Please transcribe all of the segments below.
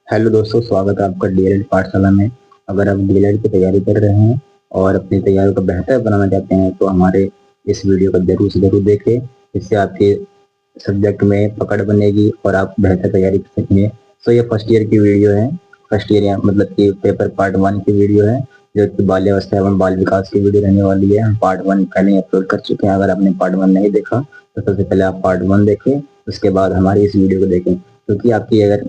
Hello दोस्तों, स्वागत है आपका डीएलएड पाठशाला में। अगर आप डीएलएड की तैयारी कर रहे हैं और अपनी तैयारी को बेहतर बनाना चाहते हैं तो हमारे इस वीडियो को जरूर से जरूर देखें। इससे आपके सब्जेक्ट में पकड़ बनेगी और आप बेहतर तैयारी कर सकेंगे। सो ये फर्स्ट ईयर की वीडियो है। फर्स्ट ईयर मतलब कि पेपर पार्ट 1 की वीडियो है, जो कि बाल्यावस्था एवं बाल विकास की वीडियो रहने वाली है। हम पार्ट 1 पहले ही अपलोड कर चुके हैं। अगर आपने पार्ट 1 नहीं देखा तो सबसे पहले आप पार्ट 1 देखें, उसके बाद हमारी इस वीडियो को देखें। क्योंकि आपकी अगर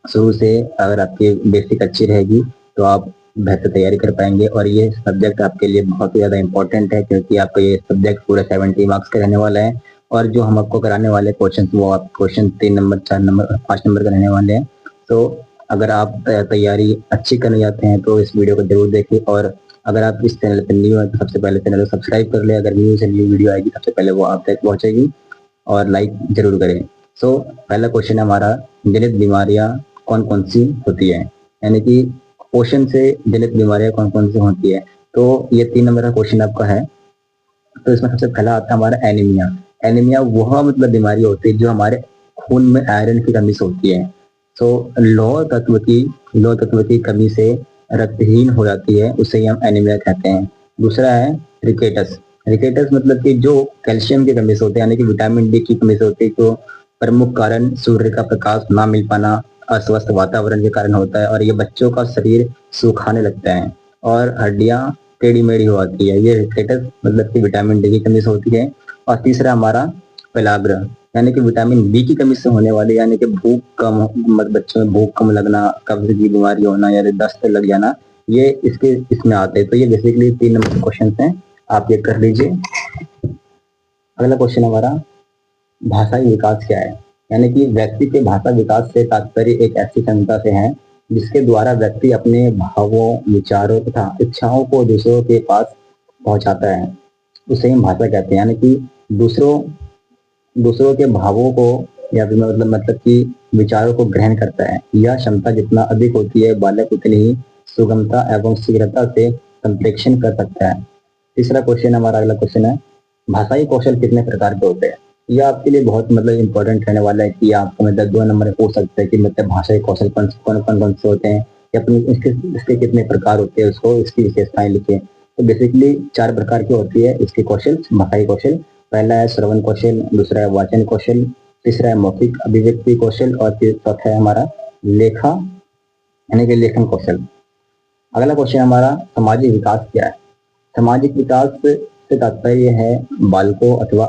शुरू से अगर आपकी बेसिक अच्छी रहेगी तो आप बेहतर तैयारी कर पाएंगे। और ये सब्जेक्ट आपके लिए बहुत ही ज़्यादा इंपॉर्टेंट है, क्योंकि आपका ये सब्जेक्ट पूरा 70 मार्क्स का रहने वाला है। और जो हम आपको कराने वाले क्वेश्चन, वो आप क्वेश्चन 3 नंबर, 4 नंबर, 5 नंबर का रहने वाले हैं। तो अगर आप तैयारी अच्छी करने जाते हैं तो इस वीडियो को जरूर देखें। और अगर आप इस चैनल पर न्यू है तो सबसे पहले चैनल को सब्सक्राइब कर ले। अगर न्यू से न्यू वीडियो आएगी सबसे पहले वो आप तक पहुंचेगी, और लाइक जरूर करें। पहला क्वेश्चन है हमारा, जनित बीमारियां कौन कौन सी होती है, यानी कि पोषण से जनित बीमारियां कौन कौन सी होती है। तो ये 3 नंबर का क्वेश्चन आपका है। तो इसमें सबसे पहला आता है हमारा एनीमिया। एनीमिया वह मतलब बीमारी होती है जो हमारे खून में आयरन की कमी से होती है। लौह तत्व की कमी से रक्तहीन हो जाती है, उसे ही हम एनीमिया कहते हैं। दूसरा है रिकेटस। रिकेटस मतलब कि जो कैल्शियम की कमी से होते हैं, यानी कि विटामिन डी की कमी से होती है। तो प्रमुख कारण सूर्य का प्रकाश ना मिल पाना, अस्वस्थ वातावरण के कारण होता है, और ये बच्चों का शरीर सुखाने लगता है और हड्डियां टेढ़ी मेढ़ी हो जाती है। ये रिकेटस मतलब कि विटामिन डी की कमी से होती है। और तीसरा हमारा पेलाग्र, यानी कि विटामिन बी की कमी से होने वाली, यानी कि भूख कम, मतलब बच्चों में भूख कम लगना, कब्ज की बीमारी होना या दस्त लग जाना, ये इसके इसमें आते हैं। तो ये बेसिकली 3 नंबर क्वेश्चन हैं, आप ये कर लीजिए। अगला क्वेश्चन हमारा, भाषाई विकास क्या है। यानी कि व्यक्ति के भाषा विकास से तात्पर्य एक ऐसी क्षमता से है जिसके द्वारा व्यक्ति अपने भावों, विचारों तथा इच्छाओं को दूसरों के पास पहुंचाता है, उसे हम भाषा कहते हैं। यानी कि दूसरों दूसरों के भावों को या फिर मतलब कि विचारों को ग्रहण करता है। यह क्षमता जितना अधिक होती है, बालक उतनी ही सुगमता एवं शीघ्रता से संप्रेषण कर सकता है। तीसरा क्वेश्चन हमारा, अगला क्वेश्चन है, भाषाई कौशल कितने प्रकार के होते हैं। यह आपके लिए बहुत मतलब इंपॉर्टेंट रहने वाला है कि आपको मतलब 2 नंबर में पूछ सकते हैं कि मतलब भाषाई कौशल कौन कौन से होते हैं, या अपनी इसके कितने प्रकार होते हैं, उसको इसकी विशेषताएं लिखे। तो बेसिकली 4 प्रकार की होती है इसके कौशल, भाषाई कौशल। पहला है श्रवण कौशल, दूसरा है वाचन कौशल, तीसरा है मौखिक अभिव्यक्ति कौशल, और चौथा है हमारा लेखा यानी कि लेखन कौशल। अगला क्वेश्चन हमारा, सामाजिक विकास क्या है। सामाजिक विकास से तात्पर्य है बालकों अथवा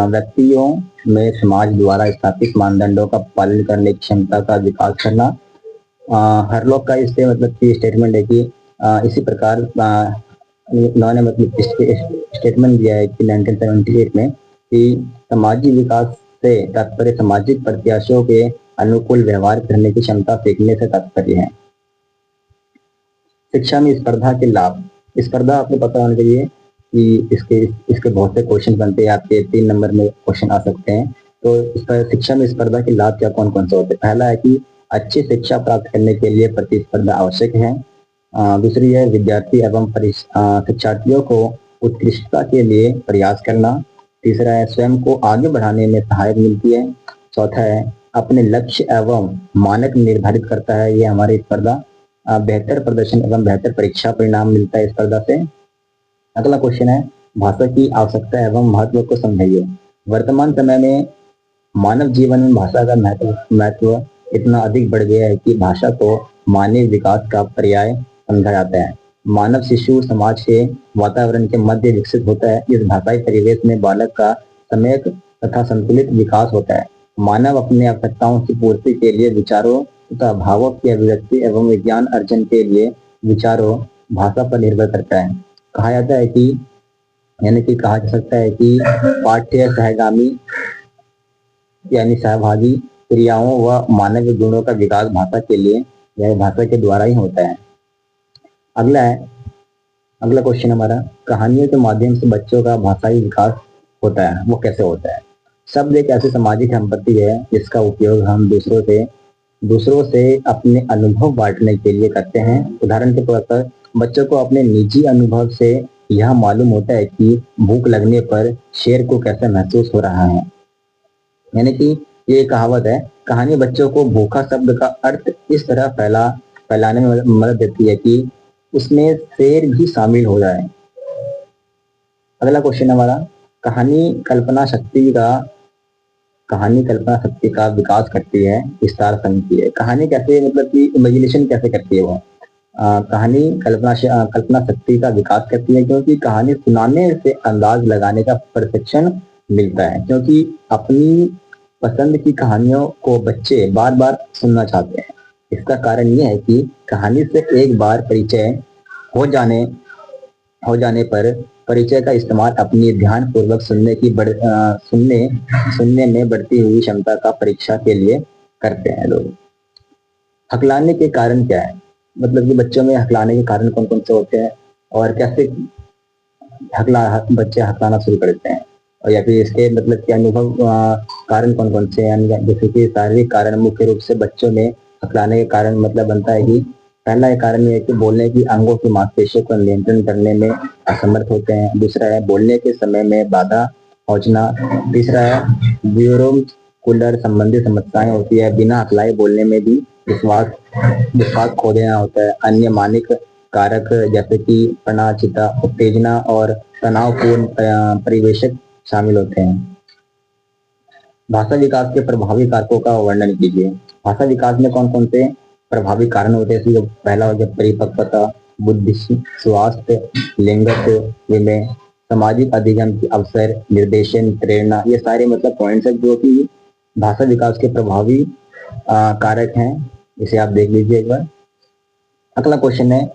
व्यक्तियों में समाज द्वारा स्थापित मानदंडों का पालन करने की क्षमता का विकास करना। हरलॉक का इससे मतलब कि स्टेटमेंट है कि इसी प्रकार उन्होंने मतलब स्टेटमेंट दिया है कि 1978 में कि सामाजिक विकास से तात्पर्य सामाजिक प्रत्याशियों के अनुकूल व्यवहार करने की क्षमता सीखने से तात्पर्य है। शिक्षा में स्पर्धा के लाभ। स्पर्धा आपको पता होना चाहिए कि इसके बहुत से क्वेश्चन बनते हैं, आपके 3 नंबर में क्वेश्चन आ सकते हैं। तो इस पर शिक्षा में स्पर्धा के लाभ क्या कौन कौन से होते हैं। पहला है कि अच्छी शिक्षा प्राप्त करने के लिए प्रतिस्पर्धा आवश्यक है। दूसरी है विद्यार्थी एवं शिक्षार्थियों को उत्कृष्टता के लिए प्रयास करना। तीसरा है स्वयं को आगे बढ़ाने में सहायक मिलती है। चौथा है अपने लक्ष्य एवं मानक निर्धारित करता है ये हमारी स्पर्धा। बेहतर प्रदर्शन एवं बेहतर परीक्षा परिणाम मिलता है स्पर्धा से। अगला क्वेश्चन है, भाषा की आवश्यकता एवं महत्व को समझाइए। वर्तमान समय में मानव जीवन में भाषा का महत्व इतना अधिक बढ़ गया है कि भाषा को मानव विकास का पर्याय समझा जाता है। मानव शिशु समाज के वातावरण के मध्य विकसित होता है। इस भाषाई परिवेश में बालक का सम्यक तथा संतुलित विकास होता है। मानव अपने आवश्यकताओं की पूर्ति के लिए विचारों तथा भावों की अभिव्यक्ति एवं विज्ञान अर्जन के लिए विचारों भाषा पर निर्भर करता है। कहा जाता है कि यानी कि कहा जा सकता है कि पाठ्य सहगामी यानी सहभागी क्रियाओं व मानव गुणों का विकास भाषा के लिए या भाषा के द्वारा ही होता है। अगला क्वेश्चन हमारा, कहानियों के माध्यम से बच्चों का भाषाई विकास होता है, वो कैसे होता है। शब्द एक ऐसी सामाजिक संपत्ति है जिसका उपयोग हम दूसरों से अपने अनुभव बांटने के लिए करते हैं। उदाहरण के तौर पर बच्चों को अपने निजी अनुभव से यह मालूम होता है कि भूख लगने पर शेर को कैसे महसूस हो रहा है। यानी कि ये कहावत है, कहानी बच्चों को भूखा शब्द का अर्थ इस तरह फैलाने में मदद देती है कि उसमें शेर भी शामिल हो जाए। अगला क्वेश्चन हमारा, कहानी कल्पना शक्ति का कहानी कल्पना शक्ति का विकास करती है, विस्तार समझती है। कहानी कैसे, मतलब कि इमेजिनेशन कैसे करती है वो। कहानी कल्पना शक्ति का विकास करती है, क्योंकि कहानी सुनाने से अंदाज लगाने का प्रशिक्षण मिलता है, क्योंकि अपनी पसंद की कहानियों को बच्चे बार बार सुनना चाहते हैं। इसका कारण यह है कि कहानी से एक बार परिचय हो जाने हो जाने पर परिचय का इस्तेमाल अपनी ध्यान पूर्वक सुनने में बढ़ती हुई क्षमता का परीक्षा के लिए करते हैं लोग। हकलाने के कारण क्या है, मतलब कि बच्चों में हकलाने के कारण कौन कौन से होते हैं और कैसे बच्चे हकलाना शुरू करते हैं, और या फिर इसके मतलब के अनुभव कारण कौन कौन से हैं। जैसे कि शारीरिक कारण, मुख्य रूप से बच्चों में हकलाने के कारण मतलब बनता है कि पहला एक कारण ये है कि बोलने की अंगों की मांसपेशियों को नियंत्रण करने में असमर्थ होते हैं। दूसरा है बोलने के समय में बाधा पहुंचना। तीसरा है ब्यूरोकुलर संबंधी समस्याएं होती है, बिना हकलाए बोलने में भी विश्वास विश्वास खो देना होता है। अन्य मानसिक कारक जैसे कि प्रणाचिता, उत्तेजना और तनावपूर्ण परिवेशक शामिल होते हैं। भाषा विकास के प्रभावी कारकों का वर्णन कीजिए। भाषा विकास में कौन कौन से प्रभावी कारण होते हैं। इसलिए पहला हो गया परिपक्वता, बुद्धि, स्वास्थ्य, लिंगत्व, विनय, सामाजिक अधिगम के अवसर, निर्देशन, प्रेरणा, ये सारे मतलब पॉइंट्स है जो कि भाषा विकास के प्रभावी कारक हैं। इसे आप देख लीजिए एक बार। अगला क्वेश्चन है,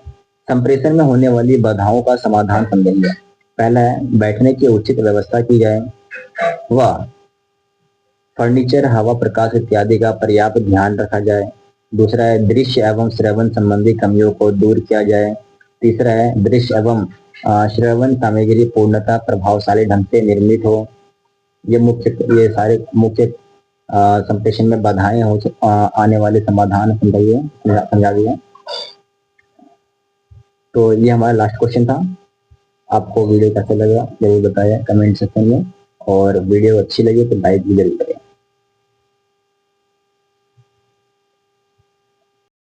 संप्रेषण में होने वाली बाधाओं का समाधान समझेंगे। पहला है बैठने की उचित व्यवस्था की जाए, वह फर्नीचर, हवा, प्रकाश इत्यादि का पर्याप्त ध्यान रखा जाए। दूसरा है दृश्य एवं श्रवण संबंधी कमियों को दूर किया जाए। तीसरा है दृश्य एवं श्रवण सामग्री पूर्णतः प्रभावशाली ढंग से निर्मित हो। ये सारे मुख्य संप्रेषण में बाधाएं हो आने वाले समाधान समझा दिए। तो ये हमारा लास्ट क्वेश्चन था। आपको वीडियो कैसा लगा जरूर बताएं कमेंट सेक्शन में, और वीडियो अच्छी लगी तो लाइक भी जरूर करें।